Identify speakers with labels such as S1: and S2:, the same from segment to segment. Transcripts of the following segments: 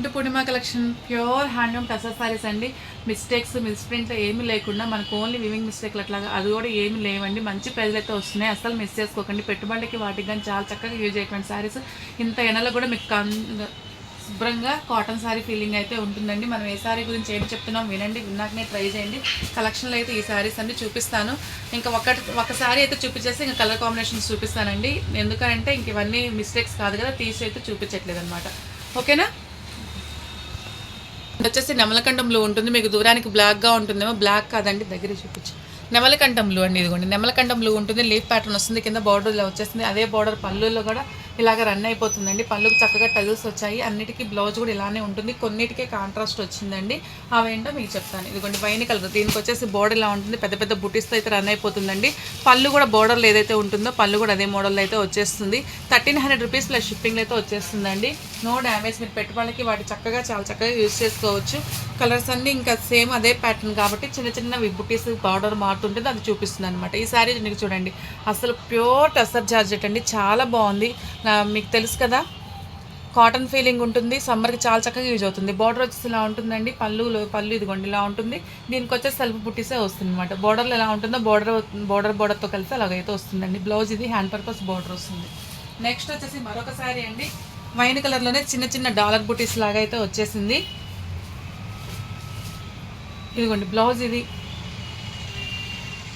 S1: To Purnima collection. Pure handloom tussar saris అండి. Mistakes మిస్ప్రింట్లు ఏమీ లేకుండా మనకు ఓన్లీ వివింగ్ మిస్టేక్లు అట్లాగా అది కూడా ఏమీ లేవండి. మంచి ప్రైజ్లు అయితే వస్తున్నాయి. అసలు మిస్ చేసుకోకండి. పెట్టుబడికి వాటికి కానీ చాలా చక్కగా యూజ్ అయ్యేటువంటి సారీస్. ఇంత ఎండలో కూడా మీకు శుభ్రంగా కాటన్ సారీ ఫీలింగ్ అయితే ఉంటుందండి. మనం ఏ సారీ గురించి ఏం చెప్తున్నాం వినండి, విన్నాకనే ట్రై చేయండి. కలెక్షన్లో అయితే ఈ సారీస్ అన్ని చూపిస్తాను. ఇంకా ఒక సారీ అయితే చూపించేసి ఇంకా కలర్ కాంబినేషన్స్ చూపిస్తానండి. ఎందుకంటే ఇంక ఇవన్నీ మిస్టేక్స్ కాదు కదా, తీసి అయితే చూపించట్లేదు అనమాట. ఓకేనా. వచ్చేసి నెమలకంఠం బ్లూ ఉంటుంది. మీకు దూరానికి బ్లాక్గా ఉంటుందేమో, బ్లాక్ కాదండి, దగ్గర చూపించు. నెమలకంఠం బ్లూ అండి, ఇదిగోండి నెమలకంఠం బ్లూ ఉంటుంది. లీఫ్ ప్యాటర్న్ వస్తుంది, కింద బార్డర్ ఇలా వచ్చేస్తుంది. అదే బార్డర్ పళ్ళుల్లో కూడా ఇలాగ రన్ అయిపోతుందండి. పళ్ళుకి చక్కగా టజిల్స్ వచ్చాయి. అన్నిటికీ బ్లౌజ్ కూడా ఇలానే ఉంటుంది. కొన్నిటికే కాంట్రాస్ట్ వచ్చిందండి, అవేంటో మీకు చెప్తాను. ఇదిగోండి వైన్ కలర్, దీనికి వచ్చేసి బోర్డర్ ఇలా ఉంటుంది. పెద్ద పెద్ద బుటీస్తో అయితే రన్ అయిపోతుందండి. పళ్ళు కూడా బోర్డర్లో ఏదైతే ఉంటుందో పళ్ళు కూడా అదే మోడల్లో అయితే వచ్చేస్తుంది. 1300 రూపీస్ ప్లస్ షిప్పింగ్లో అయితే వచ్చేస్తుందండి. No damage. మీరు పెట్టుబడికి వాటి చక్కగా చాలా చక్కగా యూజ్ చేసుకోవచ్చు. కలర్స్ అన్నీ ఇంకా సేమ్ అదే ప్యాటర్న్ కాబట్టి చిన్న చిన్న బుటీస్ బార్డర్ మారుతుంటుంది, అది చూపిస్తుంది అనమాట. ఈ శారీ మీకు చూడండి, అసలు ప్యూర్ టసర్ జార్జెట్ అండి, చాలా బాగుంది. మీకు తెలుసు కదా, కాటన్ ఫీలింగ్ ఉంటుంది. సమ్మర్కి చాలా చక్కగా యూజ్ అవుతుంది. బార్డర్ వచ్చేసి ఇలా ఉంటుందండి. పళ్ళు ఇదిగోండి ఇలా ఉంటుంది. దీనికి వచ్చేసి సెల్ఫ్ బుట్టీసే వస్తుంది అనమాట. బార్డర్లో ఎలా ఉంటుందో బార్డర్తో కలిసి అలాగైతే వస్తుందండి. బ్లౌజ్ ఇది హ్యాండ్ పర్పస్ బార్డర్ వస్తుంది. నెక్స్ట్ వచ్చేసి మరొక శారీ అండి. వైన్ కలర్లోనే చిన్న చిన్న డాలర్ బుటీస్ లాగా అయితే వచ్చేసింది. ఇదిగోండి బ్లౌజ్ ఇది,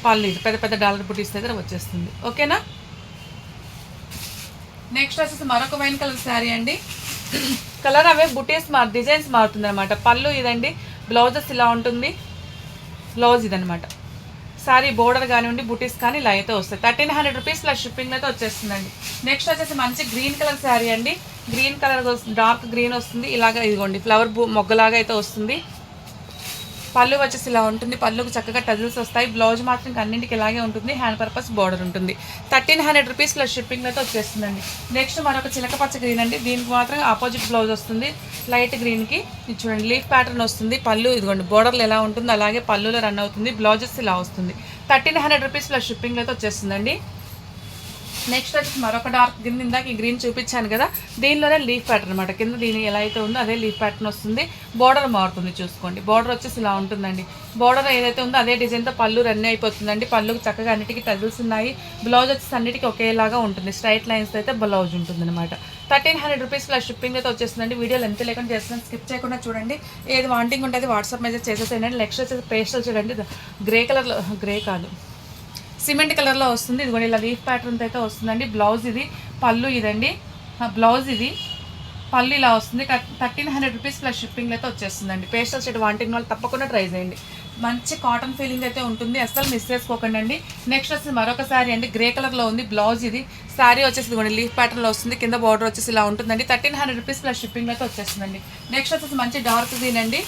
S1: పళ్ళు ఇది పెద్ద పెద్ద డాలర్ బుటీస్ దగ్గర వచ్చేస్తుంది. ఓకేనా. నెక్స్ట్ వచ్చేసి మరొక వైన్ కలర్ శారీ అండి. కలర్ అవే బుటీస్ డిజైన్స్ మారుతుంది అనమాట. పళ్ళు ఇదండి, బ్లౌజెస్ ఇలా ఉంటుంది. బ్లౌజ్ ఇదనమాట. శారీ బోర్డర్ కానివ్వండి, బుటీస్ కానీ ఇలా అయితే వస్తాయి. 1300 రూపీస్ ప్లస్ షిప్పింగ్ అయితే వచ్చేస్తుందండి. నెక్స్ట్ వచ్చేసి మంచి గ్రీన్ కలర్ శారీ అండి. గ్రీన్ కలర్ డార్క్ గ్రీన్ వస్తుంది. ఇలాగ ఇదిగోండి ఫ్లవర్ మొగ్గలాగా అయితే వస్తుంది. పళ్ళు వచ్చేసి ఇలా ఉంటుంది. పళ్ళుకు చక్కగా టజిల్స్ వస్తాయి. బ్లౌజ్ మాత్రం అన్నింటికి ఇలాగే ఉంటుంది. హ్యాండ్ పర్పస్ బార్డర్ ఉంటుంది. 1300 రూపీస్ ప్లస్ షిప్పింగ్ అయితే వచ్చేస్తుందండి. నెక్స్ట్ మరొక చిలక పచ్చ గ్రీన్ అండి. దీనికి మాత్రం ఆపోజిట్ బ్లౌజ్ వస్తుంది. లైట్ గ్రీన్కి చూడండి లీఫ్ ప్యాటర్న్ వస్తుంది. పళ్ళు ఇదిగోండి బోర్డర్లు ఎలా ఉంటుందో అలాగే పళ్ళులో రన్ అవుతుంది. బ్లౌజెస్ ఇలా వస్తుంది. 1300 రూపీస్ ప్లస్ షిప్పింగ్ అయితే వచ్చేస్తుందండి. నెక్స్ట్ వచ్చి మరొక డార్క్ గ్రీన్, ఇందాక ఈ గ్రీన్ చూపించాను కదా, దీనిలోనే లీఫ్ ప్యాటర్న్ అనమాట. కింద దీని ఎలా అయితే ఉందో అదే లీఫ్ ప్యాటర్న్ వస్తుంది. బార్డర్ మారుతుంది చూసుకోండి. బార్డర్ వచ్చేసి ఇలా ఉంటుందండి. బార్డర్ ఏదైతే ఉందో అదే డిజైన్తో పళ్ళు రన్ అయిపోతుందండి. పళ్ళుకి చక్కగా అన్నిటికీ టజిల్స్ ఉన్నాయి. బ్లౌజ్ వచ్చేసి అన్నిటికీ ఒకేలాగా ఉంటుంది. స్ట్రైట్ లైన్స్ అయితే బ్లౌజ్ ఉంటుంది అనమాట. 1300 రూపీస్ ప్లస్ షిప్పింగ్ అయితే వచ్చేస్తుందండి. వీడియోలు ఎంత లేకుండా చేస్తున్నాను, స్కిప్ చేయకుండా చూడండి. ఏది వాంటింగ్ ఉంటుంది వాట్సాప్ మెసేజ్ చేసేసేయండి. నెక్స్ట్ వచ్చేసి పేస్టల్ చూడండి, గ్రే కలర్లో, గ్రే కాదు సిమెంట్ కలర్లో వస్తుంది. ఇది కూడా ఇలా లీఫ్ ప్యాటర్న్తో అయితే వస్తుందండి. బ్లౌజ్ ఇది, పళ్ళు ఇదండి. బ్లౌజ్ ఇది, పళ్ళు ఇలా వస్తుంది. 1300 రూపీస్ ప్లస్ షిప్పింగ్ అయితే వచ్చేస్తుందండి. పేస్టల్ షేడ్ వాంటింగ్ వాళ్ళు తప్పకుండా ట్రై చేయండి. మంచి కాటన్ ఫీలింగ్ అయితే ఉంటుంది, అసలు మిస్ చేసుకోకండి అండి. నెక్స్ట్ వచ్చేసి మరొక శారీ అండి. గ్రే కలర్లో ఉంది. బ్లౌజ్ ఇది. శారీ వచ్చేసి కూడా లీఫ్ ప్యాటర్న్లో వస్తుంది. కింద బార్డర్ వచ్చేసి ఇలా ఉంటుందండి. 1300 రూపీస్ ప్లస్ షిప్పింగ్ అయితే వచ్చేస్తుందండి. నెక్స్ట్ వచ్చేసి మంచి డార్క్ గ్రీన్ అండి.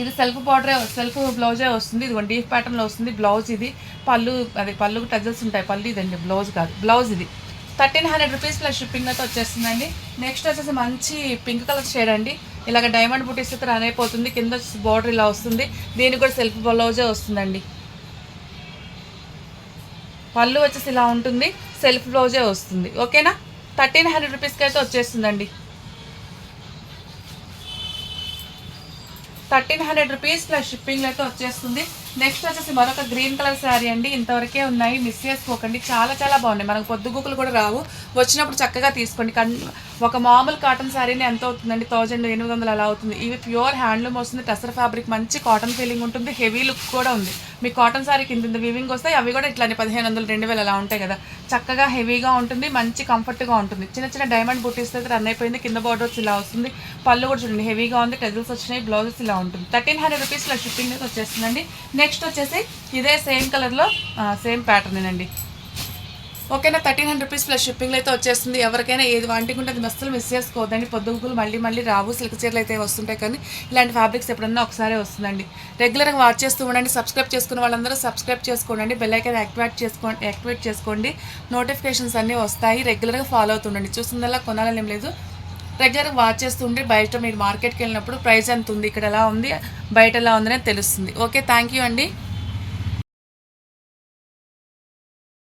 S1: ఇది సెల్ఫ్ బార్డర్ సెల్ఫ్ బ్లౌజే వస్తుంది. ఇది లీఫ్ ప్యాటర్న్లో వస్తుంది. బ్లౌజ్ ఇది, పళ్ళు అది పళ్ళుకు టజిల్స్ ఉంటాయి. పళ్ళు ఇదండి, బ్లౌజ్ కాదు, బ్లౌజ్ ఇది. 1300 రూపీస్ ప్లస్ షిప్పింగ్ అయితే వచ్చేస్తుందండి. నెక్స్ట్ వచ్చేసి మంచి పింక్ కలర్ షేడ్ అండి. ఇలాగ డైమండ్ బుటీస్ అయితే రన్ అయిపోతుంది. కింద బార్డర్ ఇలా వస్తుంది. దీనికి కూడా సెల్ఫ్ బ్లౌజే వస్తుందండి. పళ్ళు వచ్చేసి ఇలా ఉంటుంది. సెల్ఫ్ బ్లౌజే వస్తుంది. ఓకేనా. 1300 రూపీస్కి అయితే వచ్చేస్తుందండి. 1300 రూపీస్ ప్లస్ షిప్పింగ్ అయితే వచ్చేస్తుంది. నెక్స్ట్ వచ్చేసి మరొక గ్రీన్ కలర్ శారీ అండి. ఇంతవరకే ఉన్నాయి, మిస్ చేసుకోకండి. చాలా చాలా బాగున్నాయి. మనకు పొద్దుగుకులు కూడా రావు, వచ్చినప్పుడు చక్కగా తీసుకోండి. ఒక మామూలు కాటన్ శారీని ఎంత అవుతుందండి, 1800 అలా అవుతుంది. ఇవి ప్యూర్ హ్యాండ్లూమ్ వస్తుంది. టసర్ ఫ్యాబ్రిక్, మంచి కాటన్ ఫీలింగ్ ఉంటుంది. హెవీ లుక్ కూడా ఉంది. మీ కాటన్ శారీ కింద వివింగ్ వస్తాయి. అవి కూడా ఇట్లానే 1500 2000 అలా ఉంటాయి కదా. చక్కగా హెవీగా ఉంటుంది, మంచి కంఫర్ట్గా ఉంటుంది. చిన్న చిన్న డైమండ్ బుటీస్ అయితే రన్ అయిపోయింది. కింద బార్డర్స్ ఇలా వస్తుంది. పళ్ళు కూడా చూడండి హెవీగా ఉంది. టజిల్స్ వచ్చినాయి. బ్లౌజెస్ ఇలా ఉంటుంది. 1300 రూపీస్లో షిప్పింగ్ అయితే వచ్చేస్తుందండి. నెక్స్ట్ వచ్చేసి ఇదే సేమ్ కలర్లో సేమ్ ప్యాటర్న్ అండి. ఓకేనా. 1300 రూపీస్ ప్లస్ షిప్పింగ్లో అయితే వచ్చేస్తుంది. ఎవరికైనా ఏది వాంటింగ్ ఉంటే అది మస్తులు మిస్ చేసుకోవద్దండి. పొద్దుగులు మళ్ళీ రావు. సిల్క్ చీరలు అయితే వస్తుంటాయి, కానీ ఇలాంటి ఫ్యాబ్రిక్స్ ఎప్పుడన్నా ఒకసారి వస్తుందండి. రెగ్యులర్గా వాచ్ చేస్తూ ఉండండి. సబ్స్క్రైబ్ చేసుకున్న వాళ్ళందరూ సబ్స్క్రైబ్ చేసుకోండి. బెల్ ఐకాన్ యాక్టివేట్ చేసుకోండి. నోటిఫికేషన్స్ అన్నీ వస్తాయి. రెగ్యులర్గా ఫాలో అవుతుండండి. చూస్తుందల్లా కొనాలని ఏం లేదు, రెగ్యులర్గా వాచ్ చేస్తూ ఉంటే బయట మీరు మార్కెట్కి వెళ్ళినప్పుడు ప్రైస్ ఎంత ఉంది, ఇక్కడ ఎలా ఉంది, బయట ఎలా ఉందనే తెలుస్తుంది. ఓకే, థ్యాంక్ యూ అండి.